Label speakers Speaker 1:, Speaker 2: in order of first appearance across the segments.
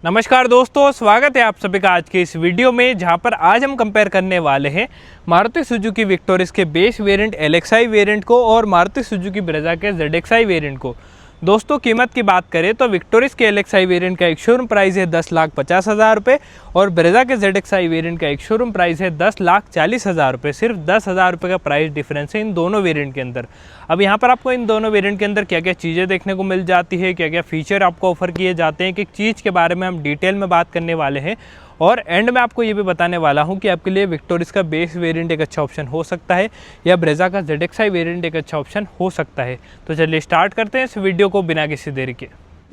Speaker 1: नमस्कार दोस्तों, स्वागत है आप सभी का आज के इस वीडियो में, जहां पर आज हम कंपेयर करने वाले हैं मारुति सुजुकी विक्टोरिस के बेस वेरिएंट LXi वेरिएंट को और मारुति सुजुकी ब्रेजा के ZXi वेरिएंट को। दोस्तों कीमत की बात करें तो विक्टोरिस के LXi वेरिएंट का एक शोरूम प्राइस है 10,50,000 रुपये और ब्रेजा के ZXi वेरिएंट का एक शोरूम प्राइस है 10,40,000 रुपये। सिर्फ 10,000 रुपये का प्राइस डिफरेंस है इन दोनों वेरिएंट के अंदर। अब यहाँ पर आपको इन दोनों वेरिएंट के अंदर क्या क्या चीज़ें देखने को मिल जाती है, क्या क्या फीचर आपको ऑफर किए जाते हैं, कि चीज़ के बारे में हम डिटेल में बात करने वाले हैं। और एंड में आपको ये भी बताने वाला हूँ कि आपके लिए विक्टोरिस का बेस वेरिएंट एक अच्छा ऑप्शन हो सकता है या ब्रेजा का ZXi वेरिएंट एक अच्छा ऑप्शन हो सकता है। तो चलिए स्टार्ट करते हैं इस वीडियो को बिना किसी देरी के।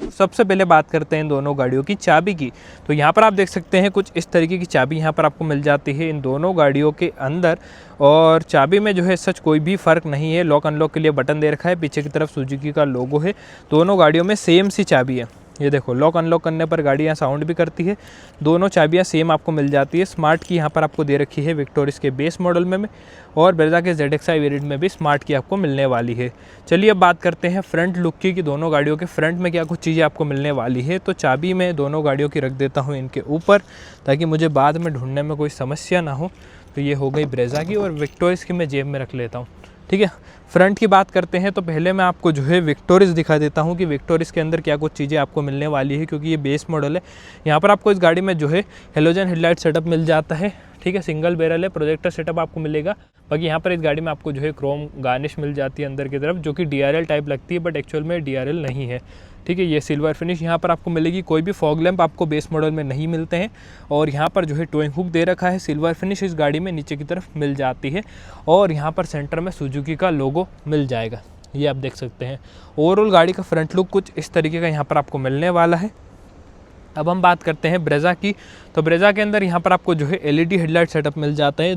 Speaker 1: सबसे पहले बात करते हैं इन दोनों गाड़ियों की चाबी की। तो यहाँ पर आप देख सकते हैं कुछ इस तरीके की चाबी यहाँ पर आपको मिल जाती है इन दोनों गाड़ियों के अंदर। और चाबी में जो है सच कोई भी फ़र्क नहीं है। लॉक अनलॉक के लिए बटन दे रखा है, पीछे की तरफ सुजुकी का लोगो है। दोनों गाड़ियों में सेम सी चाबी है। ये देखो, लॉक अनलॉक करने पर गाड़ियाँ साउंड भी करती है। दोनों चाबियाँ सेम आपको मिल जाती है। स्मार्ट की यहाँ पर आपको दे रखी है विक्टोरिस के बेस मॉडल में और ब्रेजा के ZXi वेरिएंट में भी स्मार्ट की आपको मिलने वाली है। चलिए अब बात करते हैं फ्रंट लुक की कि दोनों गाड़ियों के फ्रंट में क्या कुछ चीज़ें आपको मिलने वाली है। तो चाबी मैं दोनों गाड़ियों की रख देता हूँ इनके ऊपर, ताकि मुझे बाद में ढूंढने में कोई समस्या ना हो। तो ये हो गई ब्रेजा की और विक्टोरिस की मैं जेब में रख लेता हूँ। ठीक है, फ्रंट की बात करते हैं तो पहले मैं आपको जो है विक्टोरिस दिखा देता हूँ कि विक्टोरिस के अंदर क्या कुछ चीज़ें आपको मिलने वाली है, क्योंकि ये बेस मॉडल है। यहाँ पर आपको इस गाड़ी में जो है हेलोजन हेडलाइट सेटअप मिल जाता है। ठीक है, सिंगल बैरल है, प्रोजेक्टर सेटअप आपको मिलेगा। बाकी यहाँ पर इस गाड़ी में आपको जो है क्रोम गार्निश मिल जाती है अंदर की तरफ, जो कि DRL टाइप लगती है, बट एक्चुअल में DRL नहीं है। ठीक है, ये सिल्वर फिनिश यहाँ पर आपको मिलेगी। कोई भी फॉग लैंप आपको बेस मॉडल में नहीं मिलते हैं। और यहाँ पर जो है टोइंग हुक दे रखा है, सिल्वर फिनिश इस गाड़ी में नीचे की तरफ मिल जाती है। और यहाँ पर सेंटर में सुजुकी का लोगो मिल जाएगा, ये आप देख सकते हैं। ओवरऑल गाड़ी का फ्रंट लुक कुछ इस तरीके का यहाँ पर आपको मिलने वाला है। अब हम बात करते हैं ब्रेजा की। तो ब्रेजा के अंदर यहाँ पर आपको जो है LED हेडलाइट सेटअप मिल जाता है।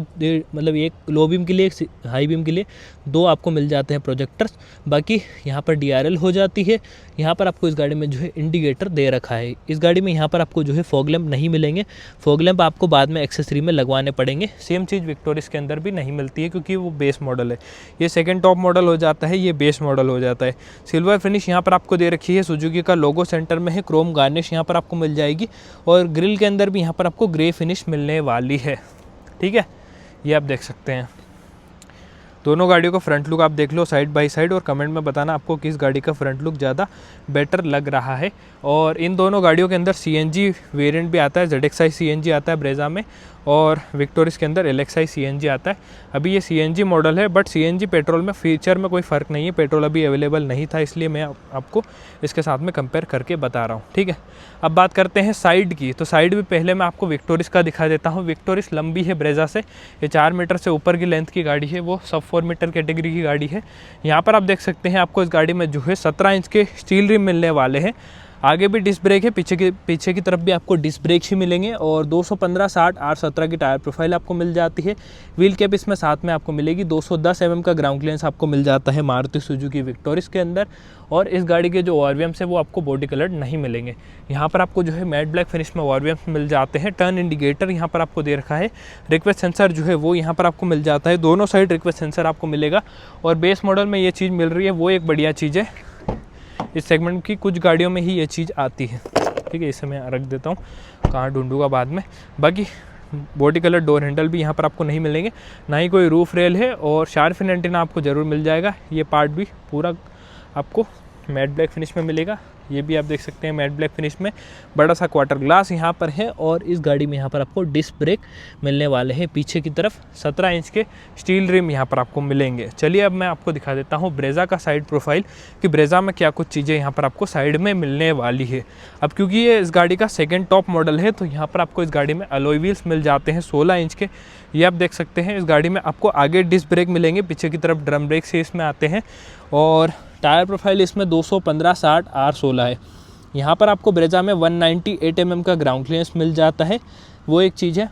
Speaker 1: मतलब एक लो बीम के लिए, एक हाई बीम के लिए दो आपको मिल जाते हैं प्रोजेक्टर्स। बाकी यहाँ पर DRL हो जाती है। यहाँ पर आपको इस गाड़ी में जो है इंडिकेटर दे रखा है। इस गाड़ी में यहाँ पर आपको जो है फॉग लैंप नहीं मिलेंगे। फॉग लैंप आपको बाद में एक्सेसरी में लगवाने पड़ेंगे। सेम चीज़ विक्टोरिस के अंदर भी नहीं मिलती है, क्योंकि वो बेस मॉडल है। ये सेकेंड टॉप मॉडल हो जाता है, ये बेस मॉडल हो जाता है। सिल्वर फिनिश यहाँ पर आपको दे रखी है, सुजुकी का लोगो सेंटर में है, क्रोम गार्निश यहाँ पर आपको मिल जाएगी। और ग्रिल के अंदर भी यहाँ पर आपको ग्रे फिनिश मिलने वाली है। ठीक है, ये आप देख सकते हैं। दोनों गाड़ियों का फ्रंट लुक आप देख लो साइड बाय साइड और कमेंट में बताना आपको किस गाड़ी का फ्रंट लुक ज़्यादा बेटर लग रहा है। और इन दोनों गाड़ियों के अंदर CNG वेरिएंट भी आता है, ZXi CNG आता है ब्रेजा में, और विक्टोरिस के अंदर LXi CNG आता है। अभी ये CNG मॉडल है, बट CNG पेट्रोल में फीचर में कोई फ़र्क नहीं है। पेट्रोल अभी अवेलेबल नहीं था, इसलिए मैं आपको इसके साथ में कंपेयर करके बता रहा हूँ। ठीक है, अब बात करते हैं साइड की। तो साइड भी पहले मैं आपको विक्टोरिस का दिखा देता हूँ। विक्टोरिस लंबी है ब्रेजा से, ये 4 मीटर से ऊपर की लेंथ की गाड़ी है, वो सब 4 मीटर कैटेगरी की गाड़ी है। यहाँ पर आप देख सकते हैं आपको इस गाड़ी में जो है 17 इंच के स्टील रिम मिलने वाले हैं। आगे भी डिस्क ब्रेक है, पीछे की तरफ भी आपको डिस्क ब्रेक ही मिलेंगे। और 215, 60, 817 की टायर प्रोफाइल आपको मिल जाती है। व्हील कैप इसमें साथ में आपको मिलेगी। 210 mm का ग्राउंड क्लियरेंस आपको मिल जाता है मारुति सुजुकी विक्टोरिस के अंदर। और इस गाड़ी के जो ORVMs है वो आपको बॉडी कलर्ड नहीं मिलेंगे। यहाँ पर आपको जो है मैट ब्लैक फिनिश में ORVMs मिल जाते हैं। टर्न इंडिकेटर यहाँ पर आपको दे रखा है। रिक्वेस्ट सेंसर जो है वो यहाँ पर आपको मिल जाता है, दोनों साइड रिक्वेस्ट सेंसर आपको मिलेगा। और बेस मॉडल में ये चीज़ मिल रही है, वो एक बढ़िया चीज़ है। इस सेगमेंट की कुछ गाड़ियों में ही ये चीज़ आती है। ठीक है, इसे मैं रख देता हूँ, कहाँ ढूंढूंगा बाद में। बाकी बॉडी कलर डोर हैंडल भी यहाँ पर आपको नहीं मिलेंगे, ना ही कोई रूफ रेल है। और शार्प फिन एंटीना आपको ज़रूर मिल जाएगा। ये पार्ट भी पूरा आपको मैट ब्लैक फिनिश में मिलेगा। ये भी आप देख सकते हैं मैट ब्लैक फिनिश में। बड़ा सा क्वार्टर ग्लास यहाँ पर है। और इस गाड़ी में यहाँ पर आपको डिस्क ब्रेक मिलने वाले हैं। पीछे की तरफ 17 इंच के स्टील रिम यहाँ पर आपको मिलेंगे। चलिए अब मैं आपको दिखा देता हूँ ब्रेजा का साइड प्रोफाइल, कि ब्रेजा में क्या कुछ चीज़ें यहाँ पर आपको साइड में मिलने वाली है। अब क्योंकि ये इस गाड़ी का सेकेंड टॉप मॉडल है, तो यहाँ पर आपको इस गाड़ी में अलॉय व्हील्स मिल जाते हैं 16 इंच के। ये आप देख सकते हैं। इस गाड़ी में आपको आगे डिस्क ब्रेक मिलेंगे, पीछे की तरफ ड्रम ब्रेक से इसमें आते हैं। और टायर प्रोफाइल इसमें 215, 60, R16 है। यहाँ पर आपको ब्रेजा में 198 mm का ग्राउंड क्लियरेंस मिल जाता है, वो एक चीज़ है।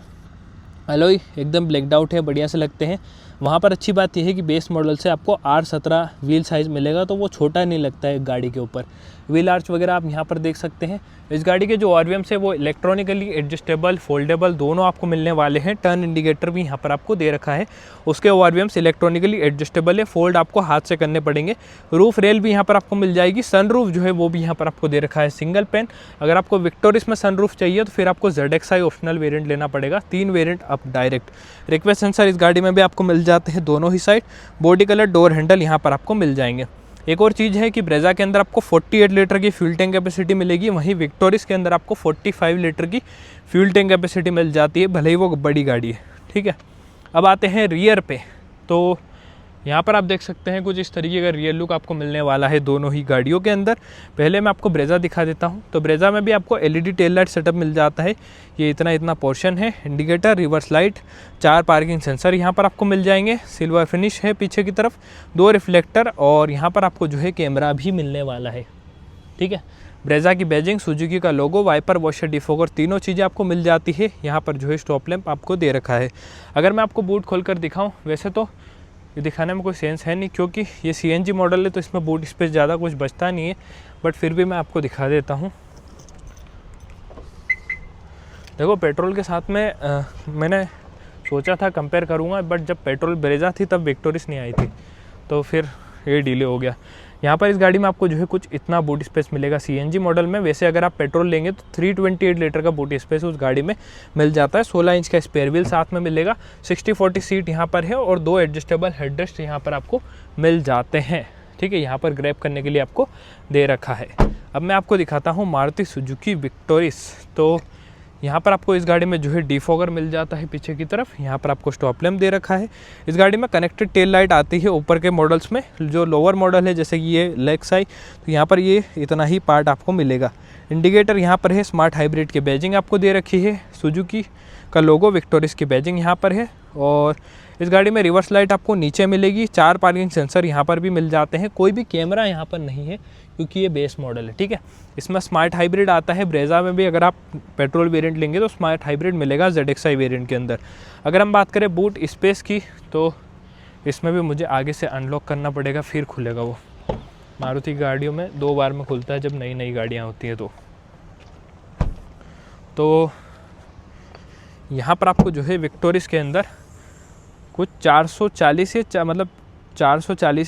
Speaker 1: अलॉय एकदम ब्लैकड आउट है, बढ़िया से लगते हैं। वहाँ पर अच्छी बात यह है कि बेस मॉडल से आपको R17 व्हील साइज़ मिलेगा, तो वो छोटा नहीं लगता है गाड़ी के ऊपर। व्हील आर्च वगैरह आप यहाँ पर देख सकते हैं। इस गाड़ी के जो आरवीएम्स है वो इलेक्ट्रॉनिकली एडजस्टेबल फोल्डेबल दोनों आपको मिलने वाले हैं। टर्न इंडिकेटर भी यहाँ पर आपको दे रखा है, उसके आरवीएम्स इलेक्ट्रॉनिकली एडजस्टेबल है, फोल्ड आपको हाथ से करने पड़ेंगे। रूफ रेल भी यहाँ पर आपको मिल जाएगी। सनरूफ जो है वो भी यहाँ पर आपको दे रखा है सिंगल पैन। अगर आपको विक्टोरिस में सनरूफ चाहिए तो फिर आपको ZXi ऑप्शनल वेरिएंट लेना पड़ेगा। 3 variant up direct. Request sensor इस गाड़ी में भी आपको मिल जाते हैं दोनों ही side. Body colour door handle यहाँ पर आपको मिल जाएंगे। एक और चीज़ है कि ब्रेजा के अंदर आपको 48 लीटर की फ्यूल टैंक कैपेसिटी मिलेगी, वहीं विक्टोरिस के अंदर आपको 45 लीटर की फ्यूल टैंक कैपेसिटी मिल जाती है, भले ही वो बड़ी गाड़ी है। ठीक है, अब आते हैं रियर पे। तो यहाँ पर आप देख सकते हैं कुछ इस तरीके का रियर लुक आपको मिलने वाला है दोनों ही गाड़ियों के अंदर। पहले मैं आपको ब्रेजा दिखा देता हूँ। तो ब्रेजा में भी आपको LED टेल लाइट सेटअप मिल जाता है। ये इतना पोर्शन है, indicator, reverse light, 4 parking sensor यहाँ पर आपको मिल जाएंगे। सिल्वर फिनिश है पीछे की तरफ, 2 रिफ्लेक्टर और यहाँ पर आपको जो है कैमरा भी मिलने वाला है। ठीक है, ब्रेजा की बैजिंग, सुजुकी का लोगो, वाइपर, वॉशर, डिफोगर तीनों चीज़ें आपको मिल जाती है। यहाँ पर जो है स्टॉप लैंप आपको दे रखा है। अगर मैं आपको बूट खोल कर दिखाऊँ, वैसे तो ये दिखाने में कोई सेंस है नहीं क्योंकि ये CNG मॉडल है तो इसमें बूट स्पेस ज़्यादा कुछ बचता नहीं है, बट फिर भी मैं आपको दिखा देता हूँ। देखो पेट्रोल के साथ में मैंने सोचा था कंपेयर करूँगा, बट जब पेट्रोल ब्रेजा थी तब विक्टोरिस नहीं आई थी तो फिर ये डिले हो गया। यहाँ पर इस गाड़ी में आपको जो है कुछ इतना बूट स्पेस मिलेगा CNG मॉडल में। वैसे अगर आप पेट्रोल लेंगे तो 328 लीटर का बूट स्पेस उस गाड़ी में मिल जाता है। 16 इंच का स्पेयर व्हील साथ में मिलेगा। 60-40 सीट यहाँ पर है और 2 एडजस्टेबल हेडरेस्ट यहाँ पर आपको मिल जाते हैं। ठीक है, यहाँ पर ग्रैब करने के लिए आपको दे रखा है। अब मैं आपको दिखाता हूँ मारुति सुजुकी विक्टोरिस। तो यहाँ पर आपको इस गाड़ी में जो है डिफॉगर मिल जाता है पीछे की तरफ। यहाँ पर आपको स्टॉप लैंप दे रखा है। इस गाड़ी में कनेक्टेड टेल लाइट आती है ऊपर के मॉडल्स में। जो लोअर मॉडल है जैसे कि ये लेक्साई, तो यहाँ पर ये इतना ही पार्ट आपको मिलेगा। इंडिकेटर यहाँ पर है, स्मार्ट हाइब्रिड की बैजिंग आपको दे रखी है, सुजुकी का लोगो, विक्टोरिस की बैजिंग यहाँ पर है। और इस गाड़ी में रिवर्स लाइट आपको नीचे मिलेगी। 4 पार्किंग सेंसर यहाँ पर भी मिल जाते हैं। कोई भी कैमरा यहाँ पर नहीं है क्योंकि ये बेस मॉडल है। ठीक है, इसमें स्मार्ट हाइब्रिड आता है। ब्रेजा में भी अगर आप पेट्रोल वेरिएंट लेंगे तो स्मार्ट हाइब्रिड मिलेगा ZXi वेरिएंट के अंदर। अगर हम बात करें बूट स्पेस की तो इसमें भी मुझे आगे से अनलॉक करना पड़ेगा, फिर खुलेगा वो। मारुति गाड़ियों में 2 बार में खुलता है जब नई गाड़ियाँ होती हैं तो यहाँ पर आपको जो है विक्टोरिस के अंदर कुछ 440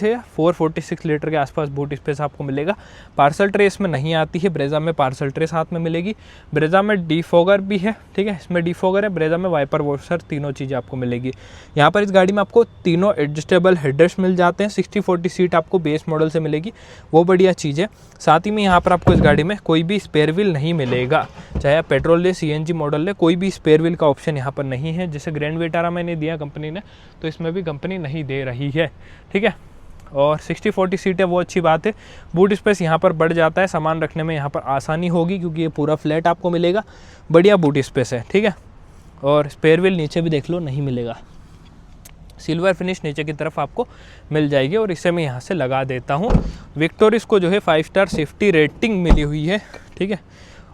Speaker 1: या 446 लीटर के आसपास बूट स्पेस आपको मिलेगा। पार्सल ट्रे इसमें नहीं आती है, ब्रेजा में पार्सल ट्रे साथ में मिलेगी। ब्रेजा में डिफॉगर भी है। ठीक है, इसमें डिफॉगर है, ब्रेजा में वाइपर वॉशर, तीनों चीज़ें आपको मिलेगी। यहाँ पर इस गाड़ी में आपको तीनों एडजस्टेबल हेडरेस्ट मिल जाते हैं। 60-40 सीट आपको बेस मॉडल से मिलेगी, वो बढ़िया चीज़ है। साथ ही में यहाँ पर आपको इस गाड़ी में कोई भी स्पेयर व्हील नहीं मिलेगा, चाहे आप पेट्रोल ले CNG मॉडल ले, कोई भी स्पेयर व्हील का ऑप्शन यहाँ पर नहीं है। जैसे ग्रैंड विटारा में नहीं दिया कंपनी ने, तो इसमें भी कंपनी नहीं दे रही है। ठीक है, और 60-40 सीट है, वो अच्छी बात है। बूट स्पेस यहाँ पर बढ़ जाता है, सामान रखने में यहाँ पर आसानी होगी क्योंकि ये पूरा फ्लैट आपको मिलेगा। बढ़िया बूट स्पेस है। ठीक है, और स्पेयर व्हील नीचे भी देख लो नहीं मिलेगा। सिल्वर फिनिश नीचे की तरफ आपको मिल जाएगी और इसे मैं यहाँ से लगा देता हूँ। विक्टोरिस को जो है 5 स्टार सेफ्टी रेटिंग मिली हुई है। ठीक है,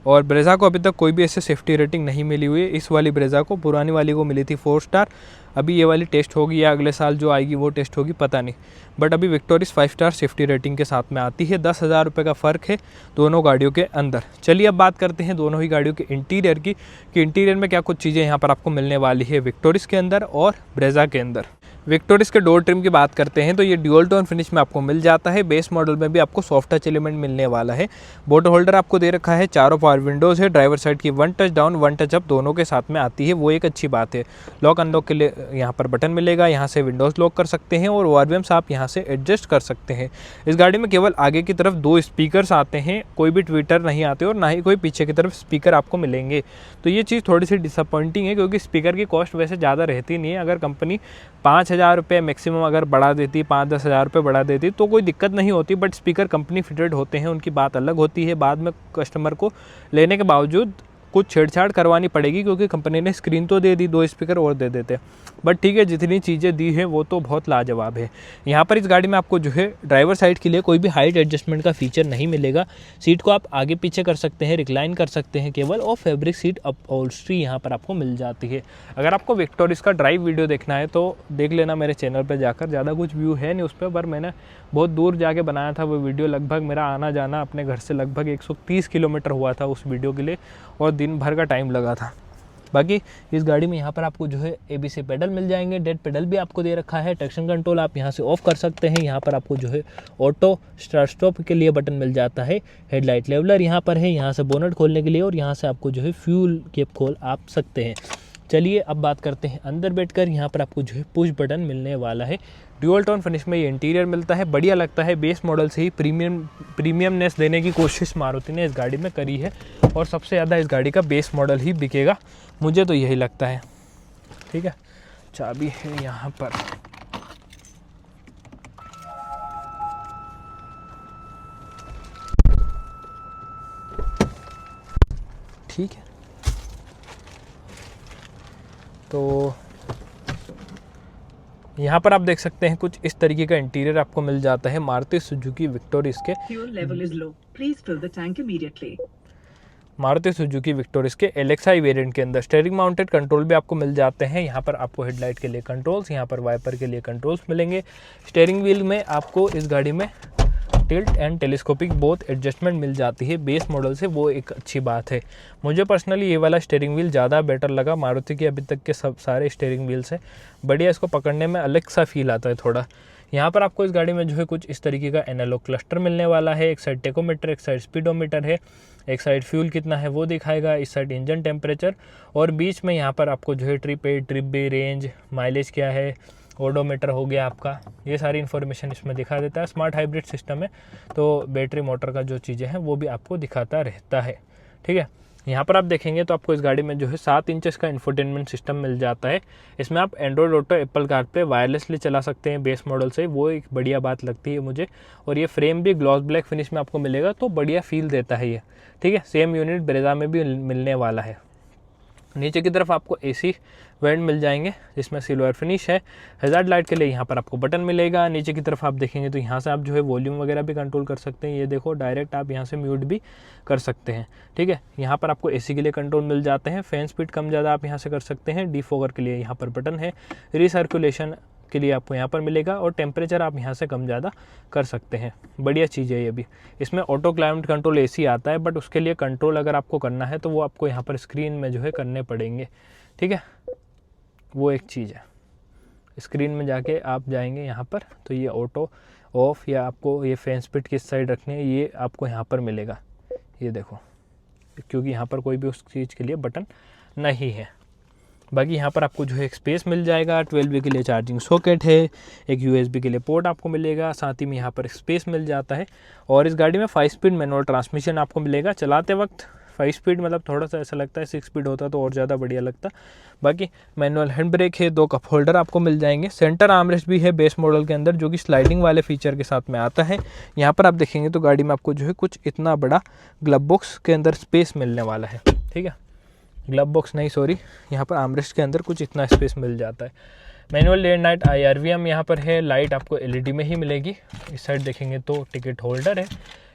Speaker 1: और ब्रेजा को अभी तक कोई भी ऐसे सेफ्टी रेटिंग नहीं मिली हुई है। इस वाली ब्रेजा को, पुरानी वाली को मिली थी 4 स्टार। अभी ये वाली टेस्ट होगी या अगले साल जो आएगी वो टेस्ट होगी, पता नहीं। बट अभी विक्टोरिस 5 स्टार सेफ्टी रेटिंग के साथ में आती है। 10,000 रुपये का फ़र्क है दोनों गाड़ियों के अंदर। चलिए अब बात करते हैं दोनों ही गाड़ियों के इंटीरियर की, कि इंटीरियर में क्या कुछ चीज़ें यहाँ पर आपको मिलने वाली है विक्टोरिस के अंदर और ब्रेजा के अंदर। विक्टोरिस के डोर ट्रिम की बात करते हैं तो ये ड्यूल टोन फिनिश में आपको मिल जाता है। बेस मॉडल में भी आपको सॉफ्ट टच एलिमेंट मिलने वाला है। बोटल होल्डर आपको दे रखा है, चारों पावर विंडोज़ है। ड्राइवर साइड की 1 टच डाउन 1 टच अप दोनों के साथ में आती है, वो एक अच्छी बात है। लॉक अनलॉक के लिए यहाँ पर बटन मिलेगा, यहाँ से विंडोज़ लॉक कर सकते हैं और आरवीएम्स आप यहाँ से एडजस्ट कर सकते हैं। इस गाड़ी में केवल आगे की तरफ 2 स्पीकर्स आते हैं, कोई भी ट्विटर नहीं आते और ना ही कोई पीछे की तरफ स्पीकर आपको मिलेंगे। तो ये चीज़ थोड़ी सी डिसअपॉइंटिंग है क्योंकि स्पीकर की कॉस्ट वैसे ज़्यादा रहती नहीं है। अगर कंपनी 5,000 रुपये मैक्सिमम अगर बढ़ा देती, 5-10 हज़ार रुपये बढ़ा देती तो कोई दिक्कत नहीं होती। बट स्पीकर कंपनी फिटेड होते हैं, उनकी बात अलग होती है। बाद में कस्टमर को लेने के बावजूद कुछ छेड़छाड़ करवानी पड़ेगी, क्योंकि कंपनी ने स्क्रीन तो दे दी, 2 स्पीकर और दे देते, बट ठीक है जितनी चीज़ें दी है वो तो बहुत लाजवाब है। यहाँ पर इस गाड़ी में आपको जो है ड्राइवर साइड के लिए कोई भी हाइट एडजस्टमेंट का फीचर नहीं मिलेगा। सीट को आप आगे पीछे कर सकते हैं, रिक्लाइन कर सकते हैं केवल, और फैब्रिक सीट अपहोल्स्ट्री यहाँ पर आपको मिल जाती है। अगर आपको विक्टोरिस का ड्राइव वीडियो देखना है तो देख लेना मेरे चैनल पर जाकर, ज़्यादा कुछ व्यू है नहीं उस पर मैंने बहुत दूर जाके बनाया था वो वीडियो। लगभग मेरा आना जाना अपने घर से लगभग 130 किलोमीटर हुआ था उस वीडियो के लिए, और दिन भर का टाइम लगा था। बाकी इस गाड़ी में यहाँ पर आपको जो है ABC पेडल मिल जाएंगे, डेड पेडल भी आपको दे रखा है, ट्रैक्शन कंट्रोल आप यहाँ से ऑफ कर सकते हैं। यहाँ पर आपको जो है ऑटो स्टार्ट स्टॉप के लिए बटन मिल जाता है, हेडलाइट लेवलर यहाँ पर है, यहाँ से बोनट खोलने के लिए, और यहाँ से आपको जो है फ्यूल कैप खोल आप सकते हैं। चलिए अब बात करते हैं अंदर बैठकर। यहाँ पर आपको जो है पुश बटन मिलने वाला है। ड्यूअल टोन फिनिश में ये इंटीरियर मिलता है, बढ़िया लगता है। बेस मॉडल से ही प्रीमियमनेस देने की कोशिश मारुति ने इस गाड़ी में करी है, और सबसे ज़्यादा इस गाड़ी का बेस मॉडल ही बिकेगा, मुझे तो यही लगता है। ठीक है, चाबी है यहाँ पर। ठीक है, तो यहाँ पर आप देख सकते हैं कुछ इस तरीके का इंटीरियर आपको मिल जाता है मारुति सुजुकी विक्टोरिस के। मारुति सुजुकी विक्टोरिस के LXI वेरिएंट के अंदर स्टीयरिंग माउंटेड कंट्रोल भी आपको मिल जाते हैं। यहाँ पर आपको हेडलाइट के लिए कंट्रोल्स, यहाँ पर वाइपर के लिए कंट्रोल्स मिलेंगे। स्टीयरिंग व्हील में आपको इस गाड़ी में tilt and telescopic both adjustment मिल जाती है बेस मॉडल से, वो एक अच्छी बात है। मुझे पर्सनली ये वाला स्टीयरिंग व्हील ज़्यादा बेटर लगा मारुति के अभी तक के सब सारे स्टीयरिंग व्हील से। बढ़िया, इसको पकड़ने में अलग सा फील आता है थोड़ा। यहाँ पर आपको इस गाड़ी में जो है कुछ इस तरीके का एनालॉग क्लस्टर मिलने वाला है। एक साइड टेकोमीटर, एक साइड स्पीडोमीटर है, एक साइड फ्यूल कितना है वो दिखाएगा, इस साइड इंजन टेम्परेचर, और बीच में यहाँ पर आपको जो है trip A, trip B, range, mileage क्या है, ओडोमीटर हो गया आपका, ये सारी इन्फॉर्मेशन इसमें दिखा देता है। स्मार्ट हाइब्रिड सिस्टम है तो बैटरी मोटर का जो चीज़ें हैं वो भी आपको दिखाता रहता है। ठीक है, यहाँ पर आप देखेंगे तो आपको इस गाड़ी में जो है 7 इंचेस का इंफोटेनमेंट सिस्टम मिल जाता है। इसमें आप Android auto, Apple CarPlay wirelessly चला सकते हैं बेस मॉडल से, वो एक बढ़िया बात लगती है मुझे। और ये फ्रेम भी ग्लॉस ब्लैक फिनिश में आपको मिलेगा, तो बढ़िया फील देता है ये। ठीक है, सेम यूनिट ब्रेजा में भी मिलने वाला है। नीचे की तरफ आपको AC वेंट मिल जाएंगे जिसमें सिल्वर फिनिश है। हैजार्ड लाइट के लिए यहाँ पर आपको बटन मिलेगा। नीचे की तरफ आप देखेंगे तो यहाँ से आप जो है वॉल्यूम वगैरह भी कंट्रोल कर सकते हैं। ये देखो डायरेक्ट आप यहाँ से म्यूट भी कर सकते हैं। ठीक है, यहाँ पर आपको AC के लिए कंट्रोल मिल जाते हैं। फैन स्पीड कम ज़्यादा आप यहाँ से कर सकते हैं। डिफॉगर के लिए यहाँ पर बटन है। रिसर्कुलेशन के लिए आपको यहाँ पर मिलेगा, और टेम्परेचर आप यहाँ से कम ज़्यादा कर सकते हैं। बढ़िया चीज़ है ये भी। इसमें ऑटो क्लाइमेट कंट्रोल AC आता है, बट उसके लिए कंट्रोल अगर आपको करना है तो वो आपको यहाँ पर स्क्रीन में जो है करने पड़ेंगे। ठीक है, वो एक चीज़ है। स्क्रीन में जाके आप जाएंगे यहाँ पर तो ये ऑटो ऑफ, या आपको ये फैन स्पीड किस साइड रखनी है ये आपको यहाँ पर मिलेगा। ये देखो, क्योंकि यहाँ पर कोई भी उस चीज़ के लिए बटन नहीं है। बाकी यहाँ पर आपको जो है एक स्पेस मिल जाएगा। 12V के लिए चार्जिंग सॉकेट है, एक USB के लिए पोर्ट आपको मिलेगा, साथ ही में यहाँ पर स्पेस मिल जाता है। और इस गाड़ी में 5 स्पीड मैनुअल ट्रांसमिशन आपको मिलेगा। चलाते वक्त 5 स्पीड मतलब थोड़ा सा ऐसा लगता है, 6 स्पीड होता तो और ज़्यादा बढ़िया लगता। बाकी मैनुअल हैंड ब्रेक है, 2 कप होल्डर आपको मिल जाएंगे। सेंटर आर्मरेस्ट भी है बेस मॉडल के अंदर, जो कि स्लाइडिंग वाले फीचर के साथ में आता है। यहाँ पर आप देखेंगे तो गाड़ी में आपको जो है कुछ इतना बड़ा ग्लव बॉक्स के अंदर स्पेस मिलने वाला है। ठीक है, ग्लव बॉक्स नहीं सॉरी, यहाँ पर आर्मरेस्ट के अंदर कुछ इतना स्पेस मिल जाता है। Manual day and night IRVM यहाँ पर है। लाइट आपको LED में ही मिलेगी। इस साइड देखेंगे तो टिकट होल्डर है,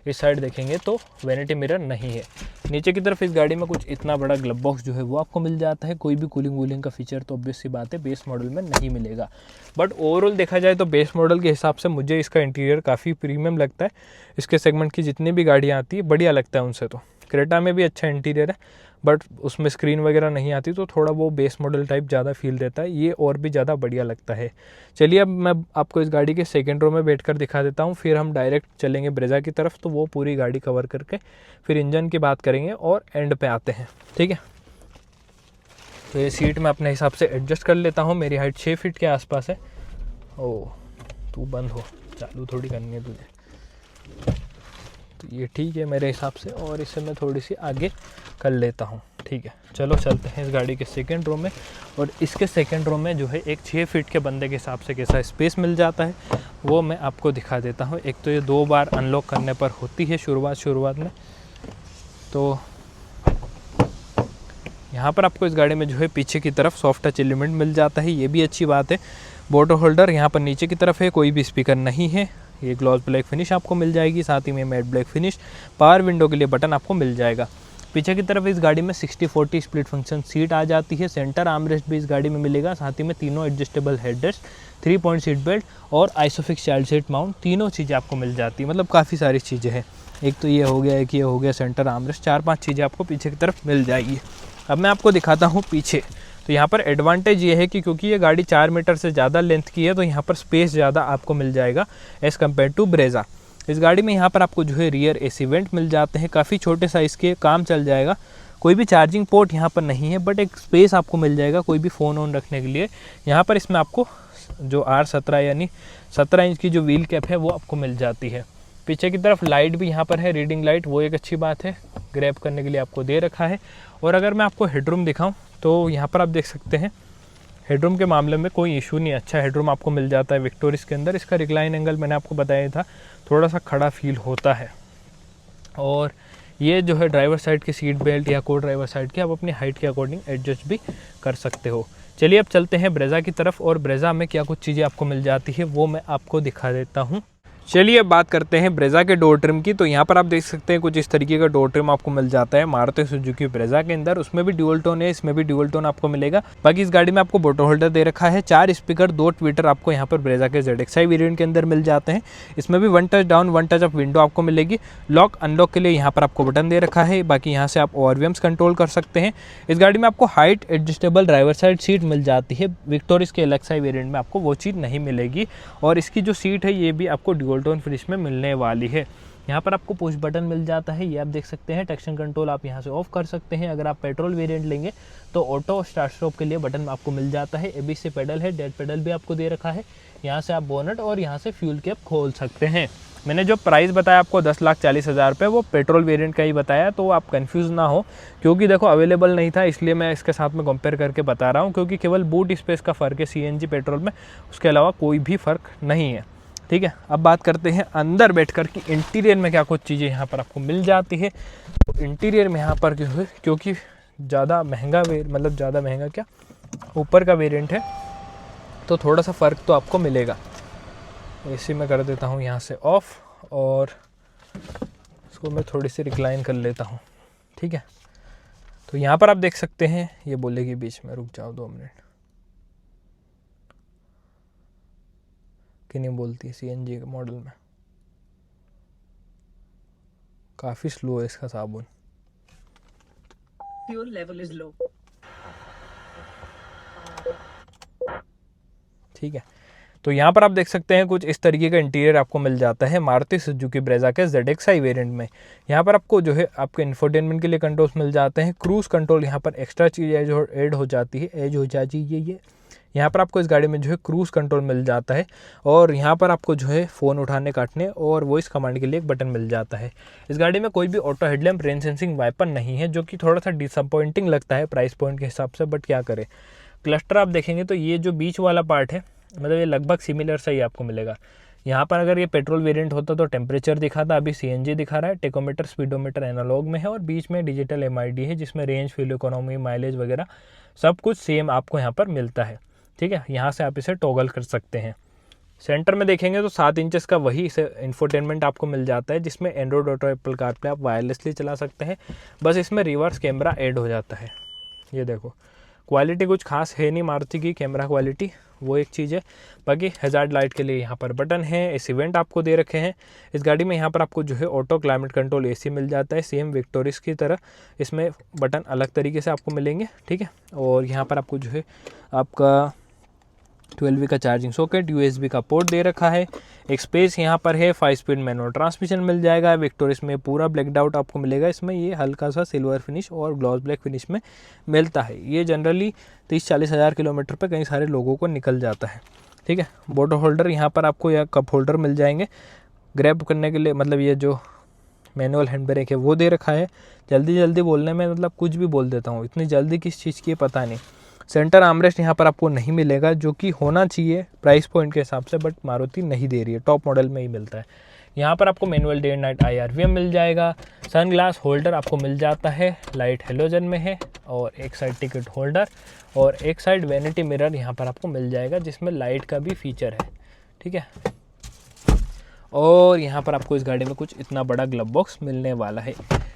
Speaker 1: इस साइड देखेंगे तो वैनिटी मिरर नहीं है। नीचे की तरफ इस गाड़ी में कुछ इतना बड़ा ग्लव बॉक्स जो है वो आपको मिल जाता है। कोई भी कूलिंग वूलिंग का फीचर तो ऑब्वियस सी बात है बेस मॉडल में नहीं मिलेगा, बट ओवरऑल देखा जाए तो बेस मॉडल के हिसाब से मुझे इसका इंटीरियर काफ़ी प्रीमियम लगता है। इसके सेगमेंट की जितनी भी गाड़ियाँ आती है बढ़िया लगता है उनसे। तो क्रेटा में भी अच्छा इंटीरियर है, बट उसमें स्क्रीन वगैरह नहीं आती तो थोड़ा वो बेस मॉडल टाइप ज़्यादा फील देता है। ये और भी ज़्यादा बढ़िया लगता है। चलिए अब मैं आपको इस गाड़ी के सेकंड रो में बैठकर दिखा देता हूँ, फिर हम डायरेक्ट चलेंगे ब्रेजा की तरफ, तो वो पूरी गाड़ी कवर करके फिर इंजन की बात करेंगे और एंड पे आते हैं। ठीक है, तो ये सीट मैं अपने हिसाब से एडजस्ट कर लेता हूँ। मेरी हाइट 6 फीट के आसपास है। ओ तू बंद हो, चालू थोड़ी करनी है तुझे। तो ये ठीक है मेरे हिसाब से, और इसे मैं थोड़ी सी आगे कर लेता हूँ। ठीक है, चलो चलते हैं इस गाड़ी के सेकंड रो में। और इसके सेकंड रो में जो है एक 6 फीट के बंदे के हिसाब से कैसा स्पेस मिल जाता है वो मैं आपको दिखा देता हूँ। एक तो ये 2 बार अनलॉक करने पर होती है शुरुआत में, तो यहाँ पर आपको इस गाड़ी में जो है पीछे की तरफ सॉफ्ट टच एलिमेंट मिल जाता है, ये भी अच्छी बात है। बोटो होल्डर यहाँ पर नीचे की तरफ है, कोई भी स्पीकर नहीं है। ये ग्लॉस ब्लैक फिनिश आपको मिल जाएगी, साथ ही में matte black finish. Power window के लिए बटन आपको मिल जाएगा। पीछे की तरफ इस गाड़ी में 60-40 स्प्लिट फंक्शन सीट आ जाती है। सेंटर आर्मरेस्ट भी इस गाड़ी में मिलेगा, साथ ही में तीनों adjustable headrest, 3 point seat belt और आइसोफिक्स चाइल्ड सीट माउंट, तीनों चीज़ें आपको मिल जाती है। मतलब काफ़ी सारी चीज़ें हैं। एक तो ये हो गया, एक ये हो गया सेंटर आर्मरेस्ट, 4-5 चीज़ें आपको पीछे की तरफ मिल जाएगी। अब मैं आपको दिखाता हूँ पीछे। तो यहाँ पर एडवांटेज ये है कि क्योंकि ये गाड़ी 4 मीटर से ज़्यादा लेंथ की है, तो यहाँ पर स्पेस ज़्यादा आपको मिल जाएगा एज़ कम्पेयर टू ब्रेजा। इस गाड़ी में यहाँ पर आपको जो है रियर एसी वेंट मिल जाते हैं, काफ़ी छोटे साइज़ के, काम चल जाएगा। कोई भी चार्जिंग पोर्ट यहाँ पर नहीं है, बट एक स्पेस आपको मिल जाएगा कोई भी फ़ोन ऑन रखने के लिए। यहाँ पर इसमें आपको जो R17 यानी 17 इंच की जो व्हील कैप है वो आपको मिल जाती है। पीछे की तरफ लाइट भी यहाँ पर है, रीडिंग लाइट, वो एक अच्छी बात है, ग्रैब करने के लिए आपको दे रखा है। और अगर मैं आपको हेडरूम दिखाऊं तो यहाँ पर आप देख सकते हैं हेडरूम के मामले में कोई इशू नहीं, अच्छा हेडरूम आपको मिल जाता है विक्टोरिस के अंदर। इसका रिक्लाइन एंगल मैंने आपको बताया था, थोड़ा सा खड़ा फील होता है। और ये जो है ड्राइवर साइड की सीट बेल्ट या को ड्राइवर साइड की आप अपनी हाइट के अकॉर्डिंग एडजस्ट भी कर सकते हो। चलिए अब चलते हैं ब्रेजा की तरफ, और ब्रेजा में क्या कुछ चीज़ें आपको मिल जाती है वो मैं आपको दिखा देता हूँ। चलिए अब बात करते हैं ब्रेजा के डोर ट्रिम की। तो यहाँ पर आप देख सकते हैं कुछ इस तरीके का डोर ट्रिम आपको मिल जाता है मारुति सुजुकी ब्रेजा के अंदर। उसमें भी ड्यूल टोन है, इसमें भी ड्यूल टोन आपको मिलेगा। बाकी इस गाड़ी में आपको बोटो होल्डर दे रखा है, 4 स्पीकर 2 ट्विटर आपको यहाँ पर ब्रेजा के ZXi वेरिएंट के अंदर मिल जाते हैं। इसमें भी 1 touch down 1 touch up window आपको मिलेगी। लॉक अनलॉक के लिए यहाँ पर आपको बटन दे रखा है। बाकी यहाँ से आप ORVMs कंट्रोल कर सकते हैं। इस गाड़ी में आपको height adjustable driver side seat मिल जाती है। विक्टोरिस के LXi वेरिएंट में आपको वो चीज़ नहीं मिलेगी। और इसकी जो सीट है ये भी आपको ड्यूल टोन फिनिश में मिलने वाली है। यहाँ पर आपको पुश बटन मिल जाता है, ये आप देख सकते हैं। ट्रैक्शन कंट्रोल आप यहाँ से ऑफ कर सकते हैं। अगर आप पेट्रोल वेरिएंट लेंगे तो ऑटो स्टार्ट स्टॉप के लिए बटन आपको मिल जाता है। ABC पेडल है, डेड पेडल भी आपको दे रखा है। यहाँ से आप बोनट और यहाँ से फ्यूल कैप खोल सकते हैं। मैंने जो प्राइस बताया आपको 10,40,000 रुपये, वो पेट्रोल वेरिएंट का ही बताया, तो आप कंफ्यूज ना हो, क्योंकि देखो अवेलेबल नहीं था इसलिए मैं इसके साथ में कंपेयर करके बता रहा हूँ। क्योंकि केवल बूट स्पेस का फ़र्क है CNG पेट्रोल में, उसके अलावा कोई भी फ़र्क नहीं है। ठीक है, अब बात करते हैं अंदर बैठकर कि इंटीरियर में क्या कुछ चीज़ें यहाँ पर आपको मिल जाती है। तो इंटीरियर में यहाँ पर क्योंकि ज़्यादा महंगा मतलब ज़्यादा महंगा क्या, ऊपर का वेरिएंट है, तो थोड़ा सा फ़र्क तो आपको मिलेगा। AC में कर देता हूँ यहाँ से ऑफ, और इसको मैं थोड़ी सी रिक्लाइन कर लेता हूँ। ठीक है, तो यहाँ पर आप देख सकते हैं, ये बोलेगी बीच में रुक जाओ 2 मिनट, कि नहीं बोलती है CNG के मॉडल में, काफ़ी स्लो है इसका साबुन।
Speaker 2: Fuel level is low.
Speaker 1: ठीक है, तो यहाँ पर आप देख सकते हैं कुछ इस तरीके का इंटीरियर आपको मिल जाता है मारुति सुजुकी ब्रेजा के ZXi वेरिएंट में। यहाँ पर आपको जो है आपके इंफोटेनमेंट के लिए कंट्रोल्स मिल जाते हैं। क्रूज कंट्रोल यहाँ पर एक्स्ट्रा चीज़ है जो ऐड हो जाती है, एज हो जाती है ये। यहाँ पर आपको इस गाड़ी में जो है क्रूज कंट्रोल मिल जाता है, और यहाँ पर आपको जो है फ़ोन उठाने काटने और वॉइस कमांड के लिए एक बटन मिल जाता है। इस गाड़ी में कोई भी auto headlamp rain sensing wiper नहीं है, जो कि थोड़ा सा डिसअपॉइंटिंग लगता है प्राइस पॉइंट के हिसाब से, बट क्या करें। क्लस्टर आप देखेंगे तो ये जो बीच वाला पार्ट है, मतलब ये लगभग सिमिलर सा ही आपको मिलेगा। यहाँ पर अगर ये पेट्रोल वेरिएंट होता तो टेम्परेचर दिखाता, अभी CNG दिखा रहा है। टेकोमीटर स्पीडोमीटर एनालॉग में है, और बीच में डिजिटल MID है, जिसमें रेंज, फ्यूल इकोनॉमी, माइलेज वगैरह सब कुछ सेम आपको यहाँ पर मिलता है। ठीक है, यहाँ से आप इसे टॉगल कर सकते हैं। सेंटर में देखेंगे तो 7 इंचेस का वही इंफोटेनमेंट आपको मिल जाता है, जिसमें एंड्रॉइड ऑटो, एप्पल कारप्ले आप वायरलेसली चला सकते हैं। बस इसमें रिवर्स कैमरा ऐड हो जाता है। ये देखो, क्वालिटी कुछ खास है नहीं मारुति की कैमरा क्वालिटी, वो एक चीज़ है। बाकी हैजार्ड लाइट के लिए यहाँ पर बटन है, AC वेंट आपको दे रखे हैं। इस गाड़ी में यहाँ पर आपको जो है ऑटो क्लाइमेट कंट्रोल AC मिल जाता है, सेम विक्टोरिस की तरह। इसमें बटन अलग तरीके से आपको मिलेंगे। ठीक है, और यहाँ पर आपको जो है आपका 12V का चार्जिंग सॉकेट, USB का पोर्ट दे रखा है। एक स्पेस यहाँ पर है, 5 स्पीड मैनुअल ट्रांसमिशन मिल जाएगा। विक्टोरिस में पूरा ब्लैकड आउट आपको मिलेगा, इसमें ये हल्का सा सिल्वर फिनिश और ग्लॉस ब्लैक फिनिश में मिलता है। ये जनरली 30-40 हज़ार किलोमीटर पर कई सारे लोगों को निकल जाता है। ठीक है, बोटो होल्डर यहाँ पर आपको या कप होल्डर मिल जाएंगे ग्रैब करने के लिए, मतलब ये जो मैनुअल हैंड ब्रेक है वो दे रखा है। जल्दी बोलने में मतलब कुछ भी बोल देता हूँ, इतनी जल्दी किस चीज़ की पता नहीं। सेंटर आर्मरेस्ट यहाँ पर आपको नहीं मिलेगा, जो कि होना चाहिए प्राइस पॉइंट के हिसाब से, बट मारुति नहीं दे रही है, टॉप मॉडल में ही मिलता है। यहाँ पर आपको manual day and night IRVM मिल जाएगा। सन ग्लास होल्डर आपको मिल जाता है, लाइट हेलोजन में है, और एक साइड टिकट होल्डर और एक साइड वैनिटी मिरर यहाँ पर आपको मिल जाएगा, जिसमें लाइट का भी फीचर है, ठीक है। और यहाँ पर आपको इस गाड़ी में कुछ इतना बड़ा ग्लव बॉक्स मिलने वाला है।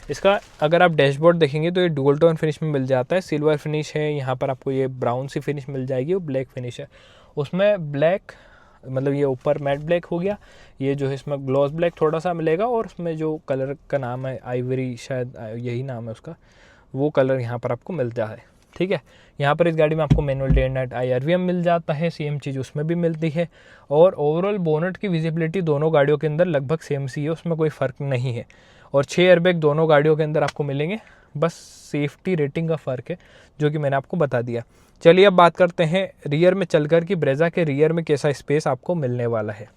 Speaker 1: इसका अगर आप डैशबोर्ड देखेंगे तो ये डुअल टोन फिनिश में मिल जाता है, सिल्वर फिनिश है, यहाँ पर आपको ये ब्राउन सी फिनिश मिल जाएगी और ब्लैक फिनिश है। उसमें ब्लैक मतलब ये ऊपर मैट ब्लैक हो गया, ये जो है इसमें ग्लॉस ब्लैक थोड़ा सा मिलेगा, और उसमें जो कलर का नाम है आइवरी, शायद यही नाम है उसका, वो कलर यहाँ पर आपको मिलता है, ठीक है। यहाँ पर इस गाड़ी में आपको manual day and night IRVM मिल जाता है, सेम चीज़ उसमें भी मिलती है। और ओवरऑल बोनट की विजिबिलिटी दोनों गाड़ियों के अंदर लगभग सेम सी है, उसमें कोई फ़र्क नहीं है। और 6 एयरबैग दोनों गाड़ियों के अंदर आपको मिलेंगे, बस सेफ्टी रेटिंग का फ़र्क है जो कि मैंने आपको बता दिया। चलिए अब बात करते हैं रियर में चलकर कि ब्रेज़ा के रियर में कैसा स्पेस आपको मिलने वाला है।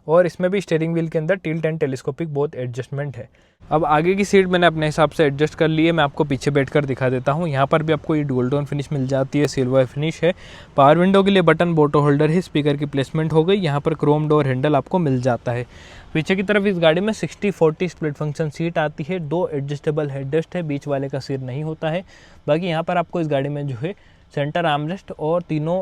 Speaker 1: और इसमें भी स्टीयरिंग व्हील के अंदर टिल्ट एंड टेलीस्कोपिक बहुत एडजस्टमेंट है। अब आगे की सीट मैंने अपने हिसाब से एडजस्ट कर ली है, मैं आपको पीछे बैठकर दिखा देता हूँ। यहाँ पर भी आपको ये डुअल टोन फिनिश मिल जाती है, सिल्वर फिनिश है। पावर विंडो के लिए बटन बोटो होल्डर है, स्पीकर की प्लेसमेंट हो गई। यहाँ पर क्रोम डोर हैंडल आपको मिल जाता है। पीछे की तरफ इस गाड़ी में 60-40 स्प्लिट फंक्शन सीट आती है, 2 एडजस्टेबल हेडरेस्ट है, बीच वाले का सिर नहीं होता है। बाकी यहाँ पर आपको इस गाड़ी में जो है सेंटर आर्मरेस्ट और तीनों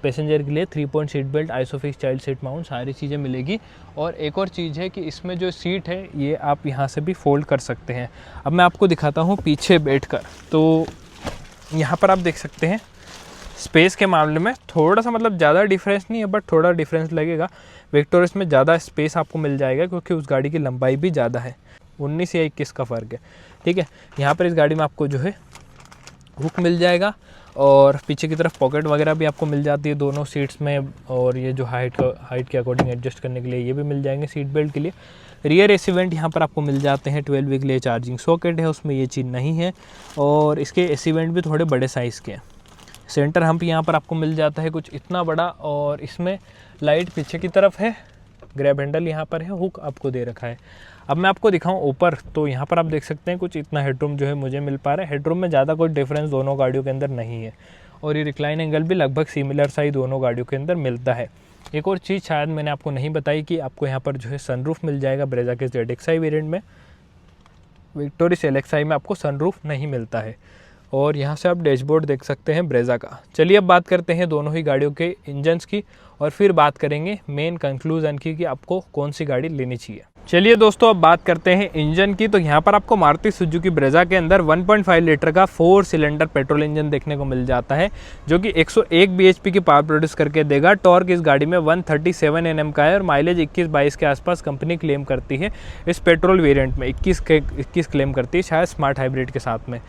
Speaker 1: पैसेंजर के लिए 3 point seat belt, isofix child seat mount, सारी चीज़ें मिलेगी। और एक और चीज़ है कि इसमें जो सीट है ये आप यहाँ से भी फोल्ड कर सकते हैं। अब मैं आपको दिखाता हूँ पीछे बैठकर, तो यहाँ पर आप देख सकते हैं स्पेस के मामले में थोड़ा सा मतलब ज़्यादा डिफरेंस नहीं है, बट थोड़ा डिफरेंस लगेगा। विक्टोरियस में ज़्यादा स्पेस आपको मिल जाएगा क्योंकि उस गाड़ी की लंबाई भी ज़्यादा है, 19 या 21 का फ़र्क है, ठीक है। यहाँ पर इस गाड़ी में आपको जो है हुक मिल जाएगा, और पीछे की तरफ पॉकेट वगैरह भी आपको मिल जाती है दोनों सीट्स में, और ये जो हाइट के अकॉर्डिंग एडजस्ट करने के लिए ये भी मिल जाएंगे सीट बेल्ट के लिए। रियर एसी वेंट यहाँ पर आपको मिल जाते हैं, 12 वीक के लिए चार्जिंग सॉकेट है, उसमें ये चीज़ नहीं है। और इसके एसी वेंट भी थोड़े बड़े साइज़ के हैं। सेंटर हम्प यहाँ पर आपको मिल जाता है कुछ इतना बड़ा, और इसमें लाइट पीछे की तरफ है, ग्रैब हैंडल यहाँ पर है, हुक आपको दे रखा है। अब मैं आपको दिखाऊं ऊपर, तो यहाँ पर आप देख सकते हैं कुछ इतना हेडरूम जो है मुझे मिल पा रहा है। हेडरूम में ज़्यादा कोई डिफरेंस दोनों गाड़ियों के अंदर नहीं है, और ये रिक्लाइन एंगल भी लगभग सिमिलर सा ही दोनों गाड़ियों के अंदर मिलता है। एक और चीज़ शायद मैंने आपको नहीं बताई कि आपको यहाँ पर जो है सनरूफ मिल जाएगा ब्रेज़ा के ZXi वेरिएंट में। विक्टोरिस LXi में आपको सनरूफ नहीं मिलता है। और यहाँ से आप डैशबोर्ड देख सकते हैं ब्रेज़ा का। चलिए अब बात करते हैं दोनों ही गाड़ियों के इंजन्स की, और फिर बात करेंगे मेन कंक्लूजन की कि आपको कौन सी गाड़ी लेनी चाहिए। चलिए दोस्तों अब बात करते हैं इंजन की। तो यहाँ पर आपको मारुति सुजुकी ब्रेज़ा के अंदर 1.5 लीटर का 4 सिलेंडर पेट्रोल इंजन देखने को मिल जाता है, जो कि 101 bhp की पावर प्रोड्यूस करके देगा। टॉर्क इस गाड़ी में 137 Nm का है, और माइलेज 21-22 के आसपास कंपनी क्लेम करती है। इस पेट्रोल वेरिएंट में 21 क्लेम करती है, शायद स्मार्ट हाइब्रिड के साथ में।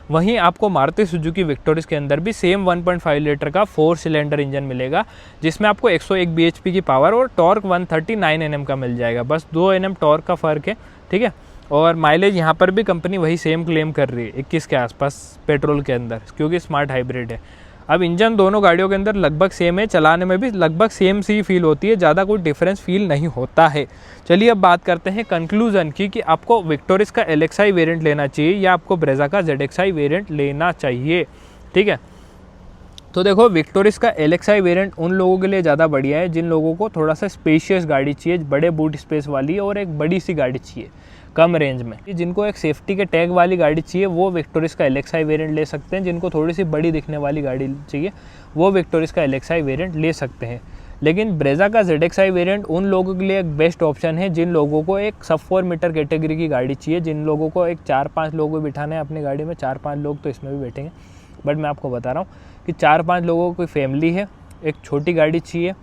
Speaker 1: वहीं आपको मारुति सुजुकी विक्टोरिस के अंदर भी सेम 1.5 लीटर का 4 सिलेंडर इंजन मिलेगा, जिसमें आपको 101 bhp की पावर और टॉर्क 139 Nm का मिल जाएगा। बस 2 Nm टॉर्क का फ़र्क है, ठीक है। और माइलेज यहाँ पर भी कंपनी वही सेम क्लेम कर रही है, 21 के आसपास पेट्रोल के अंदर, क्योंकि स्मार्ट हाइब्रिड है। अब इंजन दोनों गाड़ियों के अंदर लगभग सेम है, चलाने में भी लगभग सेम सी फील होती है, ज़्यादा कोई डिफरेंस फील नहीं होता है। चलिए अब बात करते हैं कंक्लूजन की कि आपको विक्टोरिस का LXi वेरिएंट लेना चाहिए या आपको ब्रेज़ा का ZXi वेरिएंट लेना चाहिए, ठीक है। तो देखो, विक्टोरिस का LXi वेरिएंट उन लोगों के लिए ज़्यादा बढ़िया है जिन लोगों को थोड़ा सा स्पेशियस गाड़ी चाहिए, बड़े बूट स्पेस वाली और एक बड़ी सी गाड़ी चाहिए कम रेंज में। जिनको एक सेफ्टी के टैग वाली गाड़ी चाहिए वो विक्टोरिस का LXi वेरिएंट ले सकते हैं। जिनको थोड़ी सी बड़ी दिखने वाली गाड़ी चाहिए वो विक्टोरिस का LXi वेरिएंट ले सकते हैं। लेकिन ब्रेज़ा का ZXi वेरिएंट उन लोगों के लिए एक बेस्ट ऑप्शन है जिन लोगों को एक सब 4 मीटर कैटेगरी की गाड़ी चाहिए, जिन लोगों को एक 4-5 लोगों को बिठाना है अपनी गाड़ी में। 4-5 लोग तो इसमें भी बैठेंगे, बट मैं आपको बता रहा हूँ कि 4-5 लोगों की फैमिली है, एक छोटी गाड़ी चाहिए,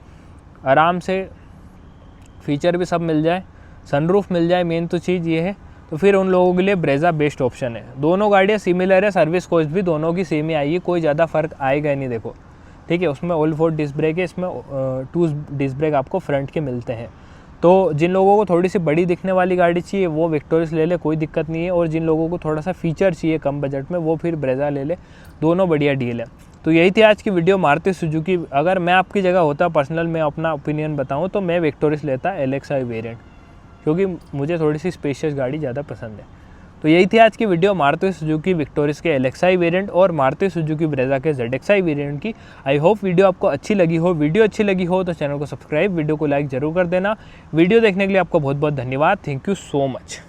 Speaker 1: आराम से फीचर भी सब मिल जाए, सनरूफ मिल जाए, मेन तो चीज़ ये है। तो फिर उन लोगों के लिए ब्रेज़ा बेस्ट ऑप्शन है। दोनों गाड़ियाँ सिमिलर है, सर्विस कॉस्ट भी दोनों की सेम ही आई है, कोई ज़्यादा फ़र्क आएगा नहीं। देखो, ठीक है, उसमें ऑल 4 डिस्क ब्रेक है, इसमें 2 डिस्क ब्रेक आपको फ्रंट के मिलते हैं। तो जिन लोगों को थोड़ी सी बड़ी दिखने वाली गाड़ी चाहिए वो विक्टोरिस ले ले, कोई दिक्कत नहीं है। और जिन लोगों को थोड़ा सा फीचर चाहिए कम बजट में वो फिर ब्रेज़ा ले ले, दोनों बढ़िया डील है। तो यही थी आज की वीडियो मारुति सुजुकी। अगर मैं आपकी जगह होता, पर्सनल मैं अपना ओपिनियन बताऊँ तो मैं विक्टोरिस लेता LXi वेरिएंट, क्योंकि मुझे थोड़ी सी स्पेशियस गाड़ी ज़्यादा पसंद है। तो यही थी आज की वीडियो मारुति सुजुकी विक्टोरिस के LXi वेरिएंट और मारुति सुजुकी ब्रेजा के ZXi वेरिएंट की। आई होप वीडियो आपको अच्छी लगी हो। वीडियो अच्छी लगी हो तो चैनल को सब्सक्राइब, वीडियो को लाइक ज़रूर कर देना। वीडियो देखने के लिए आपको बहुत बहुत धन्यवाद। Thank you so much.